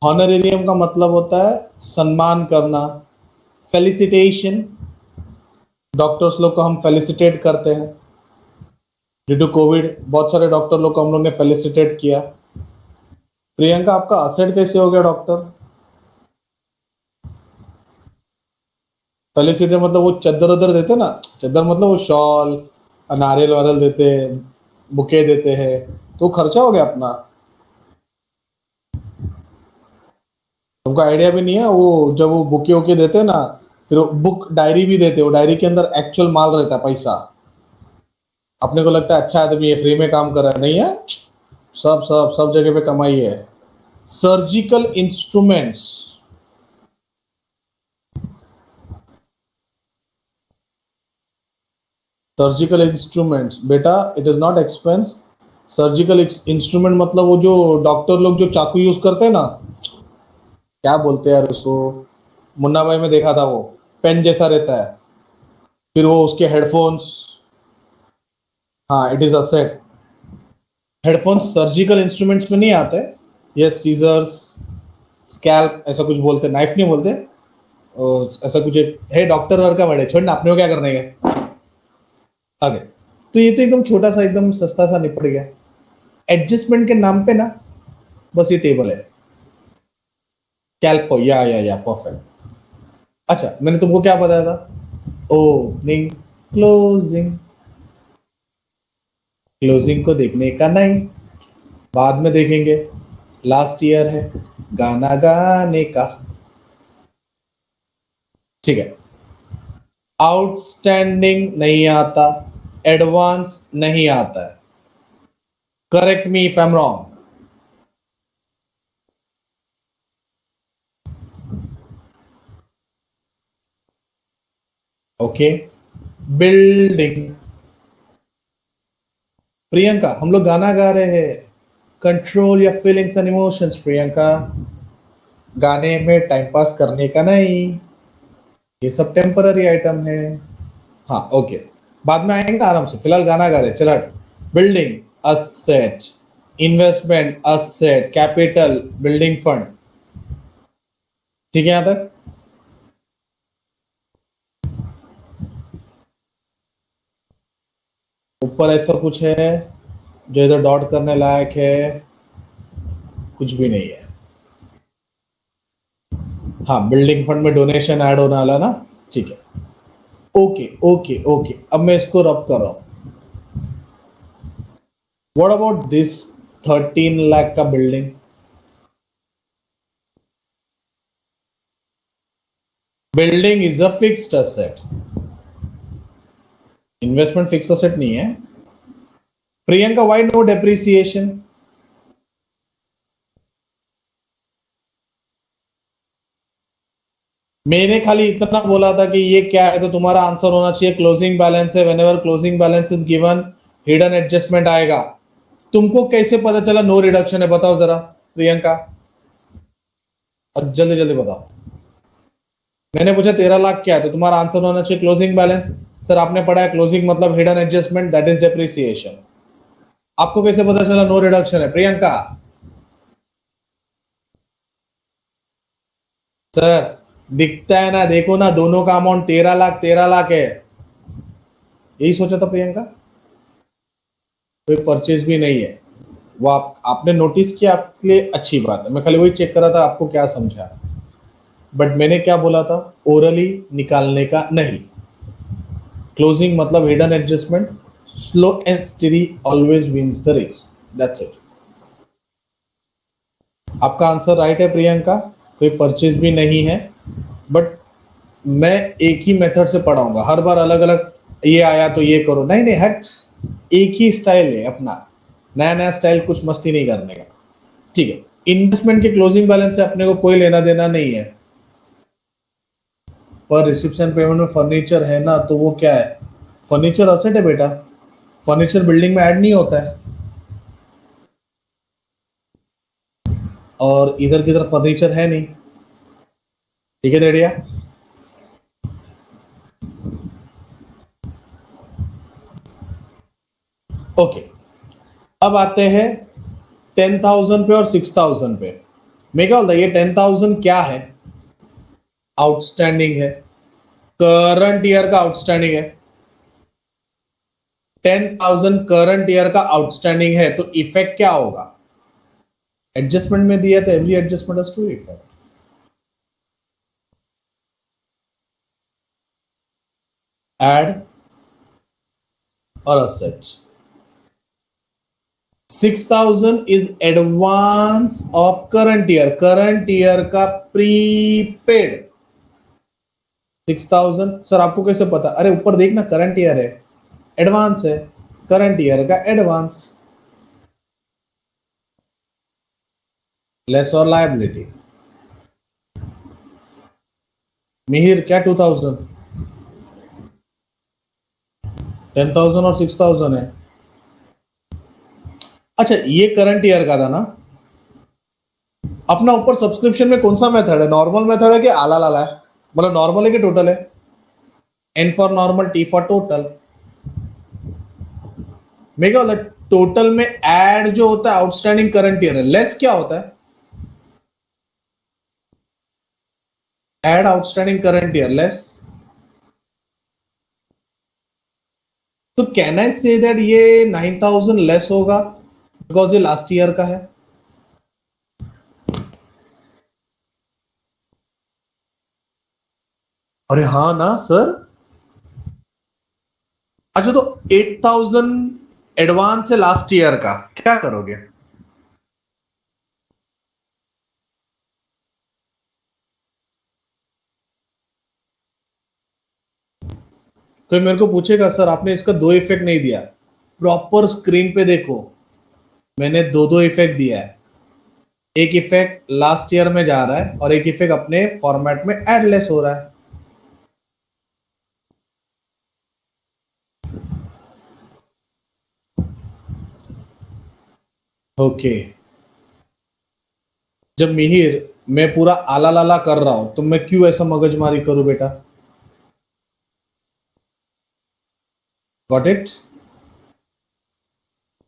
हॉनरेरियम का मतलब होता है सम्मान करना, फेलिसिटेशन। डॉक्टर्स लोग को हम फेलिसिटेट करते हैं। ड्यू टू कोविड बहुत सारे डॉक्टर लोग को हम लोग ने फेलिसिटेट किया। प्रियंका, आपका असेट कैसे हो गया डॉक्टर? फेलिसिटेट मतलब वो चद्दर उधर देते ना, चद्दर मतलब वो शॉल, नारियल वारियल देते हैं, बुके देते हैं, तो खर्चा हो गया अपना। तुमको आइडिया भी नहीं है, वो जब वो बुके वुके देते हैं ना, फिर वो बुक डायरी भी देते हैं, वो डायरी के अंदर एक्चुअल माल रहता है, पैसा। अपने को लगता है अच्छा आदमी है, फ्री में काम कर रहा है, नहीं है। सब सब सब जगह पे कमाई है। सर्जिकल इंस्ट्रूमेंट्स, सर्जिकल इंस्ट्रूमेंट्स बेटा, it is not expense. Surgical instrument मतलब वो जो डॉक्टर लोग जो चाकू यूज करते हैं ना, क्या बोलते हैं यार उसको, मुन्ना भाई में देखा था, वो पेन जैसा रहता है, फिर वो उसके हेडफोन्स। हाँ, it is a set. Headphones surgical instruments में नहीं आते। ये सीजर्स, स्कैल्प ऐसा कुछ बोलते, नाइफ नहीं बोलते। और ऐसा कुछ एक है, डॉक्टर वर्क का वर्ड है, छोड़ ना, अपने को क्या करने का आगे। तो ये तो एकदम छोटा सा, एकदम सस्ता सा निपट गया। एडजस्टमेंट के नाम पे ना, बस ये टेबल है, कैल्पो, या परफेक्ट। अच्छा, मैंने तुमको क्या बताया था? Opening, closing. क्लोजिंग को देखने का नहीं, बाद में देखेंगे। लास्ट ईयर है गाना गाने का। ठीक है। आउटस्टैंडिंग नहीं आता, एडवांस नहीं आता है। Correct me if I am wrong. Okay. Building. Priyanka, हम लोग गाना गा रहे हैं। Control your feelings and emotions Priyanka, गाने में टाइम पास करने का नहीं। ये सब टेम्पररी आइटम है। हाँ, ओके, बाद में आएंगे आराम से, फिलहाल गाना गा रहे, चला। Building, asset, investment, asset, capital, building fund. ठीक है यहां तक? ऊपर ऐसा कुछ है जो इधर डॉट करने लायक है? कुछ भी नहीं है। हाँ, बिल्डिंग फंड में डोनेशन ऐड होने वाला ना। ठीक है। ओके ओके ओके, अब मैं इसको रब कर रहा हूं। व्हाट अबाउट दिस 13 लाख का building? Building is a fixed asset, investment fix asset नहीं है। Priyanka, why no depreciation? मैंने खाली इतना बोला था कि ये क्या है, तो तुम्हारा आंसर होना चाहिए क्लोजिंग बैलेंस है। Whenever closing balance is given, hidden adjustment आएगा। तुमको कैसे पता चला नो रिडक्शन है, बताओ जरा प्रियंका, और जल्दी जल्दी बताओ। मैंने पूछा 13 लाख क्या है, तो तुम्हारा आंसर होना चाहिए क्लोजिंग बैलेंस। सर, आपने पढ़ा है क्लोजिंग मतलब hidden adjustment, that is depreciation. आपको कैसे पता चला नो रिडक्शन है प्रियंका? सर, दिखता है ना, देखो ना, दोनों का अमाउंट 13 लाख 13 लाख है। यही सोचा था प्रियंका, कोई परचेज भी नहीं है। वो आपने नोटिस किया, आपके लिए अच्छी बात है। मैं खाली वही चेक कर रहा था आपको क्या समझा। बट मैंने क्या बोला था? ओरली निकालने का नहीं। क्लोजिंग मतलब hidden adjustment, slow and steady always wins the race, that's it. आपका आंसर राइट है प्रियंका, कोई परचेज भी नहीं है। बट मैं एक ही मेथड से पढ़ाऊंगा, हर बार अलग अलग, ये आया तो ये करो, नहीं नहीं, हट। एक ही स्टाइल है अपना, नया नया स्टाइल, कुछ मस्ती नहीं करने का। ठीक है। इन्वेस्टमेंट के क्लोजिंग बैलेंस से अपने को कोई लेना देना नहीं है। पर रिसिप्शन पेमेंट में फर्नीचर है ना, तो वो क्या है? फर्नीचर असेट है बेटा, फर्नीचर बिल्डिंग में ऐड नहीं होता है। और इधर की तरफ फर्नीचर है नहीं। ठीक है डेढ़िया। ओके, अब आते हैं 10,000 पे और 6,000 पे। मैं क्या बोलता, ये 10,000 क्या है? आउटस्टैंडिंग है, करंट ईयर का आउटस्टैंडिंग है। 10,000 करंट ईयर का आउटस्टैंडिंग है, तो इफेक्ट क्या होगा? एडजस्टमेंट में दिया, तो every adjustment has to effect. Add और assets. 6,000 is advance of current year का प्रीपेड। 6,000 सर आपको कैसे पता? अरे ऊपर देखना, करंट ईयर है, एडवांस है, करंट ईयर का एडवांस, लेस और लायबिलिटी। मिहिर क्या 2,000? 10,000 और 6,000 है। अच्छा, ये करंट ईयर का था ना? अपना ऊपर सब्सक्रिप्शन में कौन सा मेथड है? नॉर्मल मेथड है कि आला लाला है? मतलब नॉर्मल है कि टोटल है? N for normal, T for total. मैं क्या होता है, टोटल में एड जो होता है आउटस्टैंडिंग करंट ईयर है, लेस क्या होता है? Add outstanding current year less. तो कैन आई से दैट ये 9,000 लेस होगा बिकॉज ये लास्ट ईयर का है? अरे हाँ ना सर। अच्छा, तो 8,000 एडवांस है लास्ट ईयर का, क्या करोगे? कोई मेरे को पूछेगा सर आपने इसका दो इफेक्ट नहीं दिया। प्रॉपर स्क्रीन पे देखो, मैंने दो दो इफेक्ट दिया है। एक इफेक्ट लास्ट ईयर में जा रहा है और एक इफेक्ट अपने फॉर्मेट में एड लेस हो रहा है। ओके। जब मिहिर मैं पूरा आला लाला कर रहा हूं, तो मैं क्यों ऐसा मगजमारी करूं बेटा? Got it?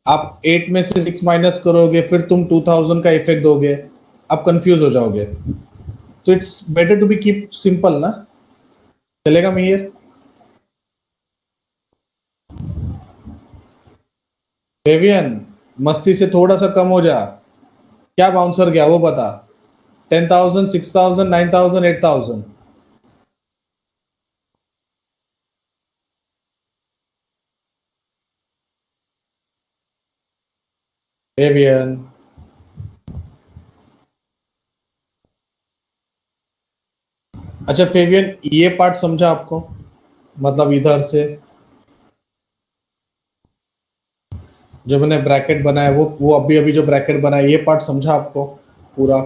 आप 8 में से 6 माइनस करोगे, फिर तुम 2,000 का इफेक्ट दोगे, आप कंफ्यूज हो जाओगे। तो it's better to be keep simple ना। चलेगा मिहिर? डेवियन, मस्ती से थोड़ा सा कम हो जा। क्या बाउंसर गया वो बता। 10,000, 6,000, 9,000, 8,000? डेवियन। अच्छा फेवियन, ये पार्ट समझा आपको? मतलब इधर से जो मैंने ब्रैकेट बनाया, वो अभी अभी जो ब्रैकेट बनाया, ये पार्ट समझा आपको पूरा?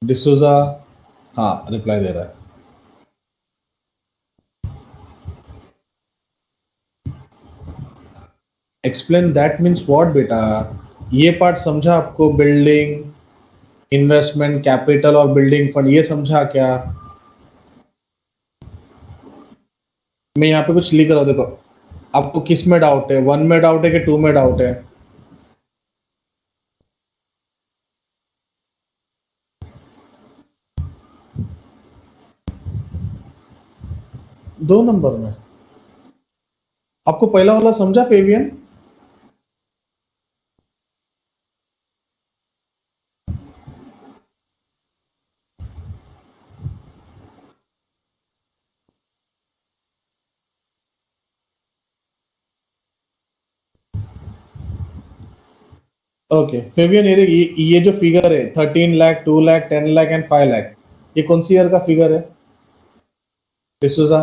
डिसूजा, हाँ रिप्लाई दे रहा है। एक्सप्लेन दैट मीन्स व्हाट बेटा? ये पार्ट समझा आपको? बिल्डिंग, इन्वेस्टमेंट, कैपिटल और बिल्डिंग फंड, ये समझा क्या? मैं यहाँ पे कुछ लिख रहा हूँ, देखो। आपको किस में डाउट है? वन में डाउट है कि टू में डाउट है? दो नंबर में। आपको पहला वाला समझा फेवियन? ओके फेवियन, ये जो फिगर है 13 लाख, 2 लाख, 10 लाख एंड 5 लाख, ये कौन सी ईयर का फिगर है? डिसूजा।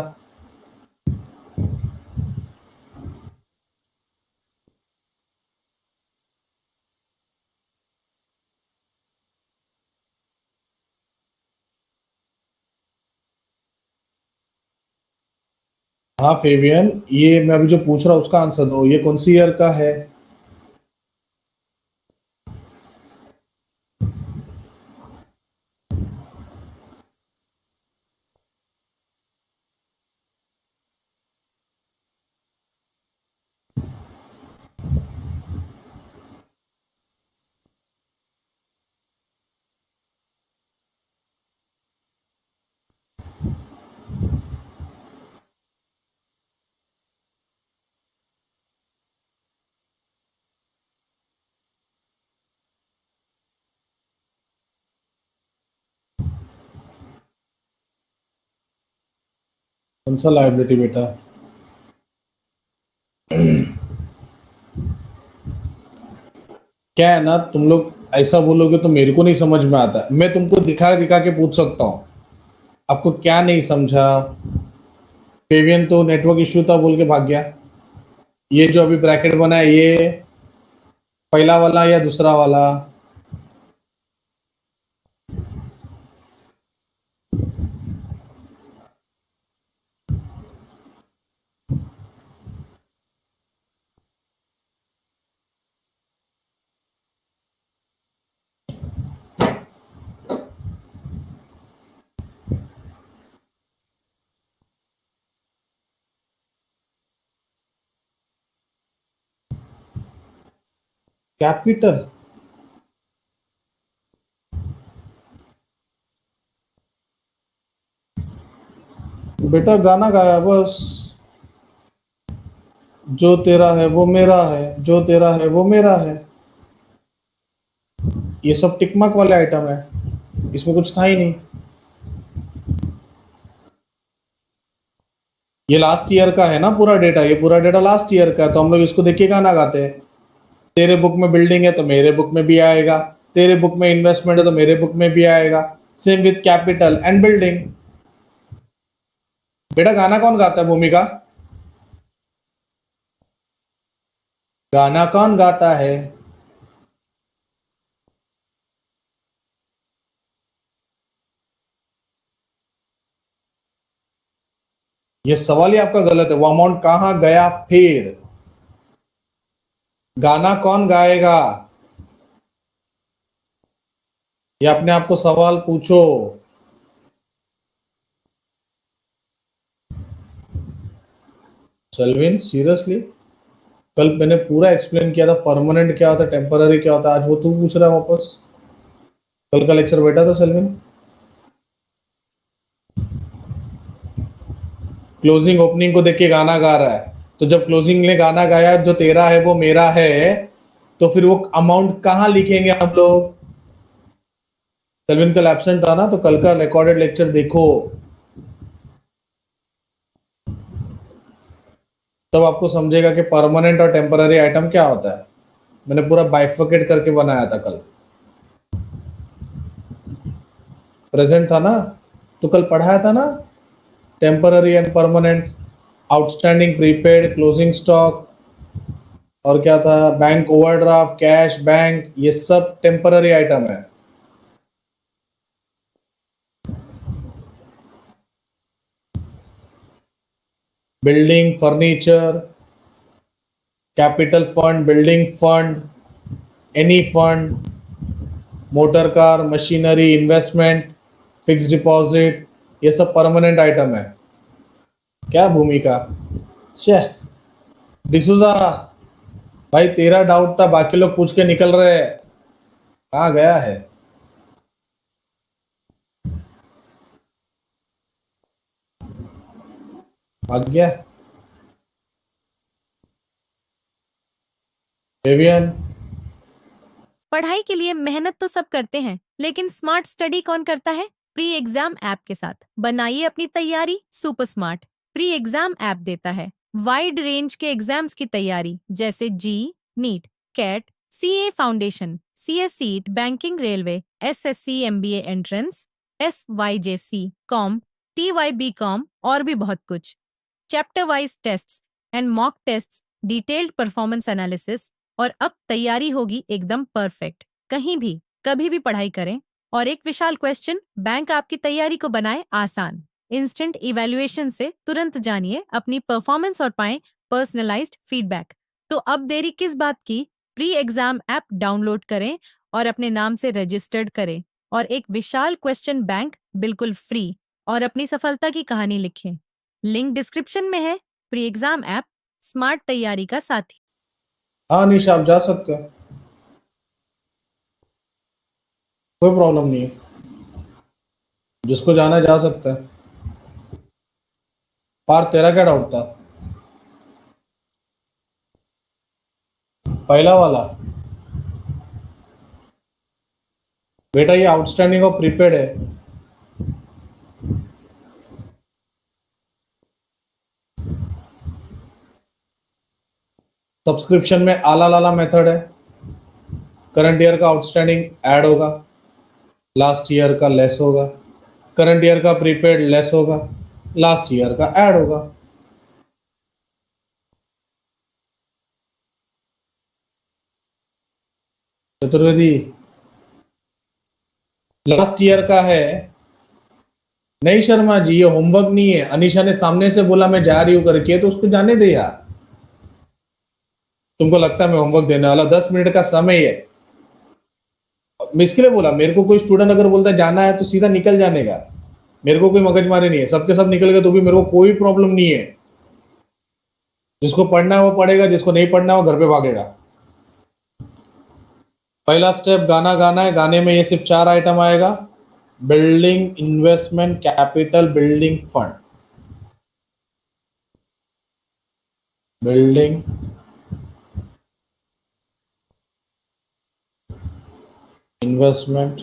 हाँ फेवियन, ये मैं अभी जो पूछ रहा हूँ उसका आंसर दो, ये कौन सी ईयर का है? कौन सा लाइबिलिटी बेटा? क्या है ना, तुम लोग ऐसा बोलोगे तो मेरे को नहीं समझ में आता। मैं तुमको दिखा दिखा के पूछ सकता हूँ, आपको क्या नहीं समझा? पेवियन तो नेटवर्क इश्यू था बोल के भाग गया। ये जो अभी ब्रैकेट बना है, ये पहला वाला या दूसरा वाला? कैपिटल? बेटा गाना गाया बस। जो तेरा है वो मेरा है, जो तेरा है वो मेरा है। ये सब टिकमक वाले आइटम है, इसमें कुछ था ही नहीं। ये लास्ट ईयर का है ना पूरा डेटा, ये पूरा डेटा लास्ट ईयर का है, तो हम लोग इसको देख के गाना गाते हैं। तेरे बुक में बिल्डिंग है तो मेरे बुक में भी आएगा, तेरे बुक में इन्वेस्टमेंट है तो मेरे बुक में भी आएगा। Same with capital and building. बेटा गाना कौन गाता है भूमिका? गाना कौन गाता है? ये सवाल ही आपका गलत है। वो अमाउंट कहां गया फिर? गाना कौन गाएगा? ये अपने आप को सवाल पूछो। सेल्विन सीरियसली, कल मैंने पूरा एक्सप्लेन किया था परमानेंट क्या होता है, टेम्पररी क्या होता है, आज वो तू पूछ रहा है वापस? कल का लेक्चर बैठा था सेल्विन। क्लोजिंग ओपनिंग को देख के गाना गा रहा है, तो जब क्लोजिंग ने गाना गाया जो तेरा है वो मेरा है, तो फिर वो अमाउंट कहां लिखेंगे हम लोग? सेल्विन कल एब्सेंट था ना, तो कल का रिकॉर्डेड लेक्चर देखो, तब आपको समझेगा कि परमानेंट और टेम्पररी आइटम क्या होता है। मैंने पूरा बाइफर्केट करके बनाया था कल। प्रेजेंट था ना, तो कल पढ़ाया था ना, temporary and permanent, outstanding, prepaid, closing stock, और क्या था, बैंक ओवरड्राफ्ट, कैश बैंक, ये सब टेम्पररी आइटम है। Building, furniture, capital fund, building fund, any fund, motor car, machinery, investment, fix deposit, ये सब परमानेंट आइटम है। क्या भूमिका? शे डिसूजा, भाई तेरा डाउट था, बाकी लोग पूछ के निकल रहे हैं, कहाँ गया है? भाग गया एवियन। पढ़ाई के लिए मेहनत तो सब करते हैं, लेकिन स्मार्ट स्टडी कौन करता है? प्री एग्जाम ऐप के साथ बनाइए अपनी तैयारी super smart. Pre exam app देता है वाइड रेंज के एग्जाम्स की तैयारी, जैसे JEE, NEET, CAT, CA foundation, CS CSEET, banking, railway, SSC, MBA entrance, SYJC, com, TYB com और भी बहुत कुछ। Chapter wise tests and mock tests, detailed performance analysis, और अब तैयारी होगी एकदम परफेक्ट। कहीं भी कभी भी पढ़ाई करें, और एक विशाल क्वेश्चन बैंक आपकी तैयारी को बनाए आसान। इंस्टेंट इवैल्यूएशन से तुरंत जानिए अपनी परफॉर्मेंस और पाएं पर्सनलाइज्ड फीडबैक। तो अब देरी किस बात की? प्री एग्जाम ऐप डाउनलोड करें और अपने नाम से रजिस्टर्ड करें, और एक विशाल क्वेश्चन बैंक बिल्कुल फ्री, और अपनी सफलता की कहानी लिखें। लिंक डिस्क्रिप्शन में है। प्री एग्जाम ऐप, स्मार्ट तैयारी का साथी। हाँ निशा, आप जा सकते हो, कोई प्रॉब्लम नहीं है, जिसको जाना है जा सकता है। पार तेरा क्या डाउट था? पहला वाला? बेटा ये आउटस्टैंडिंग और प्रीपेड है। सब्सक्रिप्शन में आला लाला मेथड है, करंट ईयर का आउटस्टैंडिंग ऐड होगा, लास्ट ईयर का लेस होगा, करंट ईयर का प्रीपेड लेस होगा, लास्ट ईयर का ऐड होगा। चतुर्वेदी, लास्ट ईयर का है। नहीं शर्मा जी, ये होमवर्क नहीं है। अनीशा ने सामने से बोला मैं जा रही हूँ करके, तो उसको जाने दे यार। तुमको लगता है मैं होमवर्क देने वाला? 10 मिनट का समय है। मैं इसके लिए बोला, मेरे को कोई स्टूडेंट अगर बोलता है जाना है तो सीधा निकल जाने का। मेरे को कोई मगजमारी नहीं है, सबके सब निकल गए तो भी मेरे को कोई प्रॉब्लम नहीं है। जिसको पढ़ना है वो पढ़ेगा, जिसको नहीं पढ़ना है वो घर पे भागेगा। पहला स्टेप गाना गाना है। गाने में ये सिर्फ 4 आइटम आएगा: building investment capital building fund. Building investment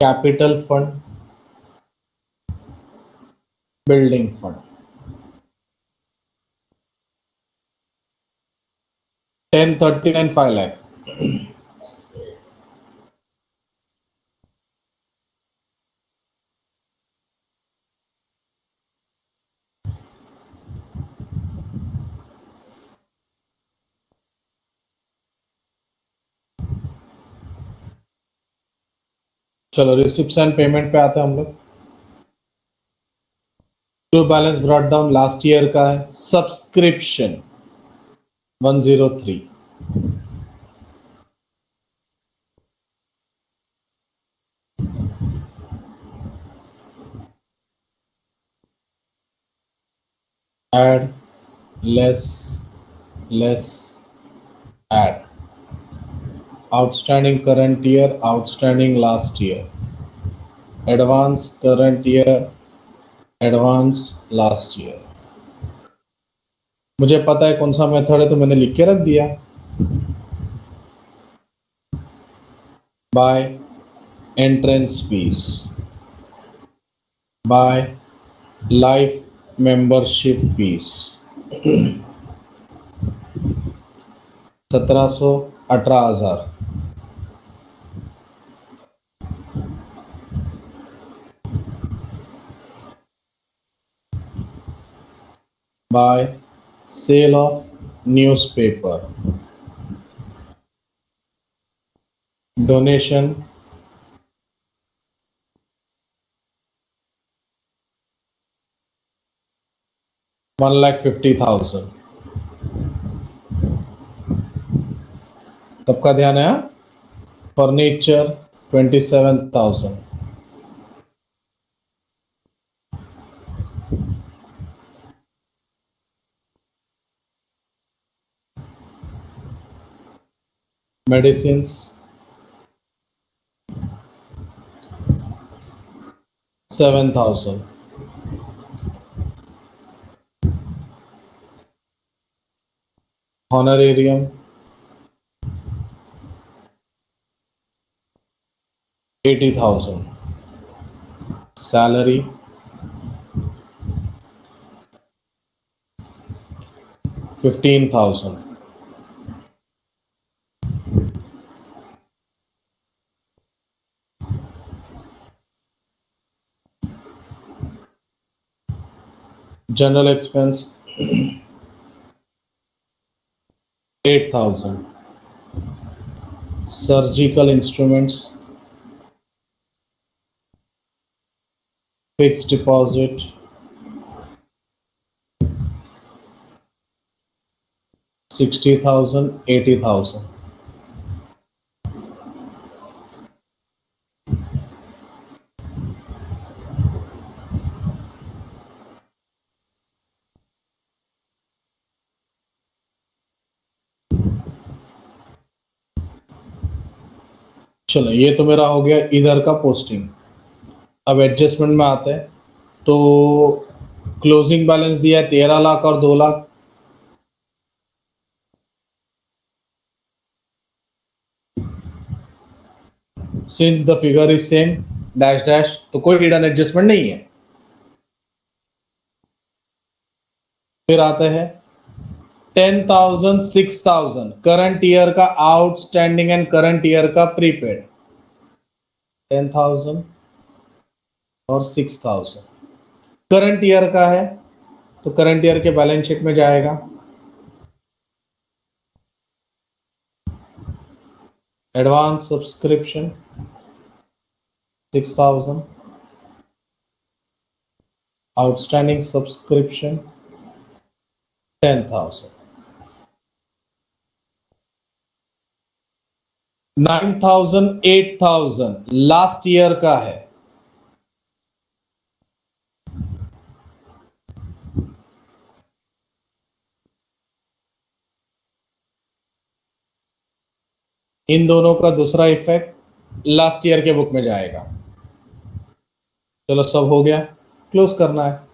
capital fund building fund. 10, 30 and 5 lakh। चलो रिसिप्ट्स एंड पेमेंट पे आते हैं हम लोग। जो balance brought down last year का है, subscription 103। Add less add outstanding current year, outstanding last year, advance current year, advance last year. मुझे पता है कौन सा मेथड है तो मैंने लिख के रख दिया। By entrance fees, by life membership fees 1700, 18,000। By sale of newspaper, donation 1,50,000। सबका ध्यान है? Furniture 27,000। Medicines 7,000। honorarium 80,000। salary 15,000। general expense 8,000। surgical instruments, fixed deposit 60,000, 80,000। चलो ये तो मेरा हो गया इधर का पोस्टिंग। अब एडजस्टमेंट में आते हैं। तो क्लोजिंग बैलेंस दिया है 13 लाख और 2 lakh. Since the figure is same, dash dash, तो कोई हिडन एडजस्टमेंट नहीं है। फिर आते हैं 10,000 6,000, करंट ईयर का आउटस्टैंडिंग एंड करंट ईयर का प्रीपेड। 10,000 और 6,000 करंट ईयर का है, तो करंट ईयर के बैलेंस शीट में जाएगा। Advance subscription 6,000, outstanding subscription 10,000, 9,000 8,000 last year का है। इन दोनों का दूसरा इफेक्ट लास्ट ईयर के बुक में जाएगा। चलो सब हो गया, क्लोज करना है।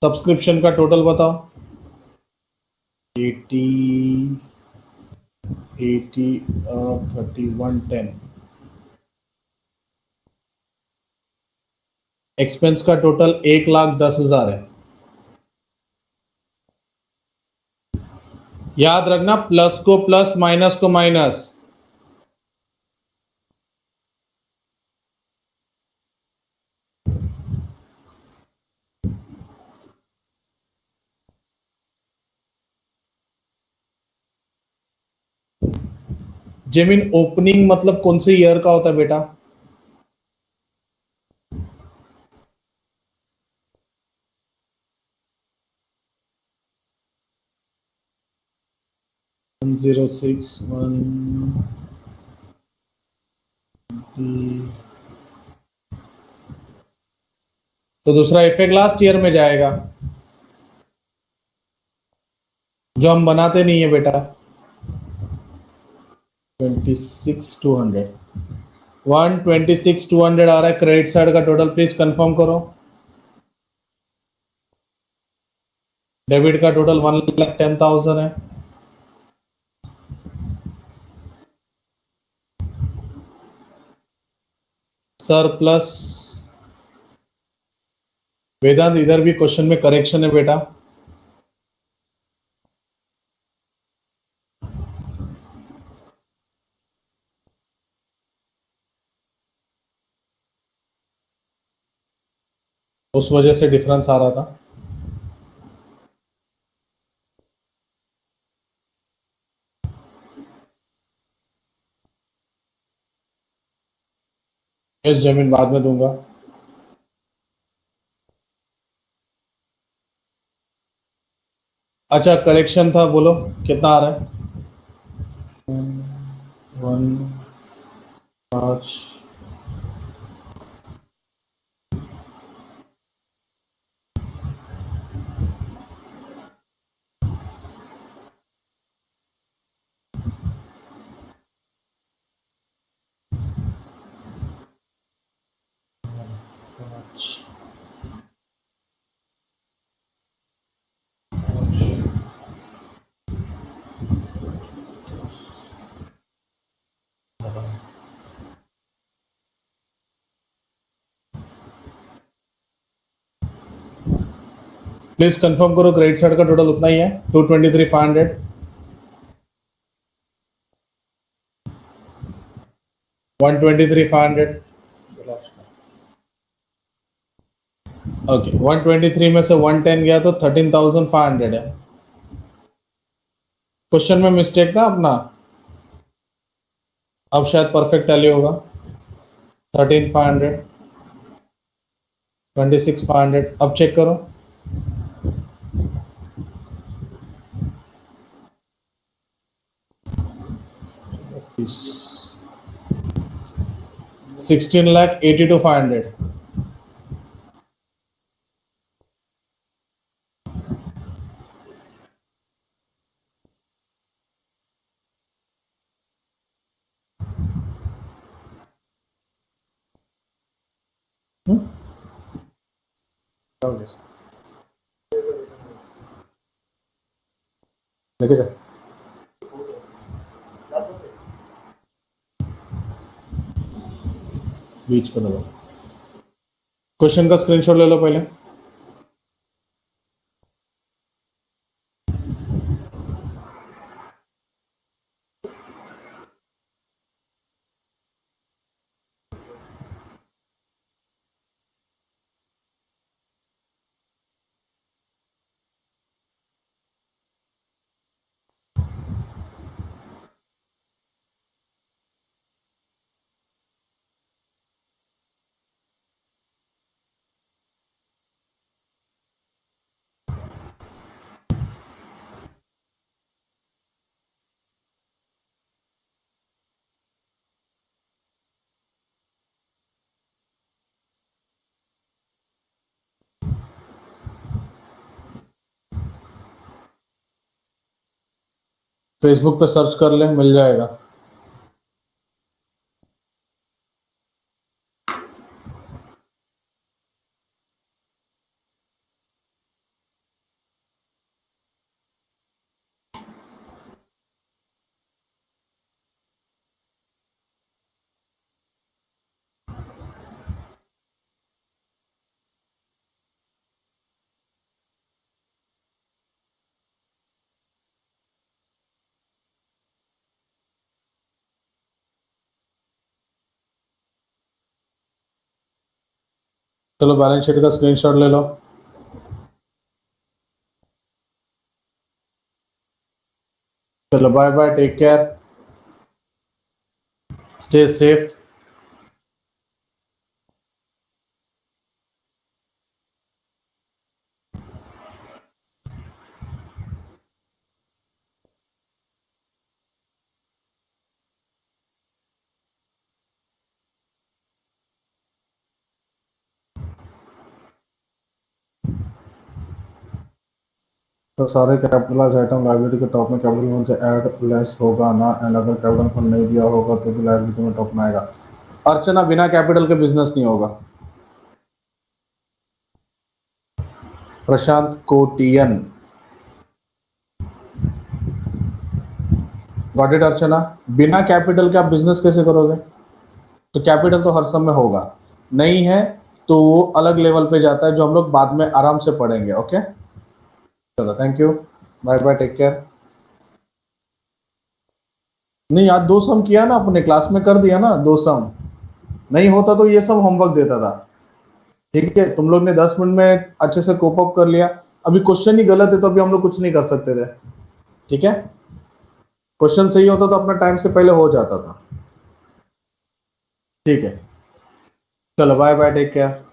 सब्सक्रिप्शन का टोटल बताओ। 80 और 3110। एक्सपेंस का टोटल 1,10,000 है। याद रखना, प्लस को प्लस, माइनस को माइनस। जेमिन ओपनिंग मतलब कौन से ईयर का होता है बेटा? वन 061 तो दूसरा इफेक्ट लास्ट ईयर में जाएगा, जो हम बनाते नहीं है बेटा। 26,200 126,200 आ रहा है क्रेडिट साइड का टोटल, प्लीज कंफर्म करो। डेबिट का टोटल 1,10,000 है। सरप्लस वेदांत, इधर भी क्वेश्चन में करेक्शन है बेटा। उस वजह से डिफरेंस आ रहा था। इस जमीन बाद में दूंगा। अच्छा करेक्शन था, बोलो कितना आ रहा है? 1,5 प्लीज कंफर्म करो, क्रेडिट साइड का टोटल उतना ही है 223,500। 123,500 ओके। 123 में से 110 गया तो 13,500 है। क्वेश्चन में मिस्टेक था अपना, अब शायद परफेक्ट टैली होगा। 13,500 26,500 अब चेक करो। Please. 16,82,500। लेके जा बीच को दबा। क्वेश्चन का स्क्रीनशॉट ले लो पहले। फेसबुक पे सर्च कर ले, मिल जाएगा। चलो बैलेंस शीट का स्क्रीनशॉट ले लो। चलो bye bye, take care, stay safe. तो सारे कैपिटलाइज आइटम लाइबिलिटी के टॉप में कैपिटल वन से ऐड लेस होगा ना, एंड अगर कैपिटल फंड नहीं दिया होगा तो भी लाइबिलिटी में टॉप में आएगा। अर्चना, बिना कैपिटल के बिजनेस नहीं होगा। प्रशांत कोटियन, गॉट इट अर्चना? बिना कैपिटल के आप बिजनेस कैसे करोगे? तो कैपिटल तो हर समय होगा, नहीं है तो वो अलग लेवल पे जाता है जो हम लोग बाद में आराम से पढ़ेंगे। ओके, चलो thank you, bye bye, take care. नहीं, आज दो सम किया ना, अपने क्लास में कर दिया ना दो सम। नहीं होता तो ये सब होमवर्क देता था। ठीक है, तुम लोग ने 10 मिनट में अच्छे से कोप अप कर लिया। अभी क्वेश्चन ही गलत है तो अभी हम लोग कुछ नहीं कर सकते थे। ठीक है, क्वेश्चन सही होता तो अपना टाइम से पहले हो जाता था। ठीक है, चलो बाय बाय, टेक केयर।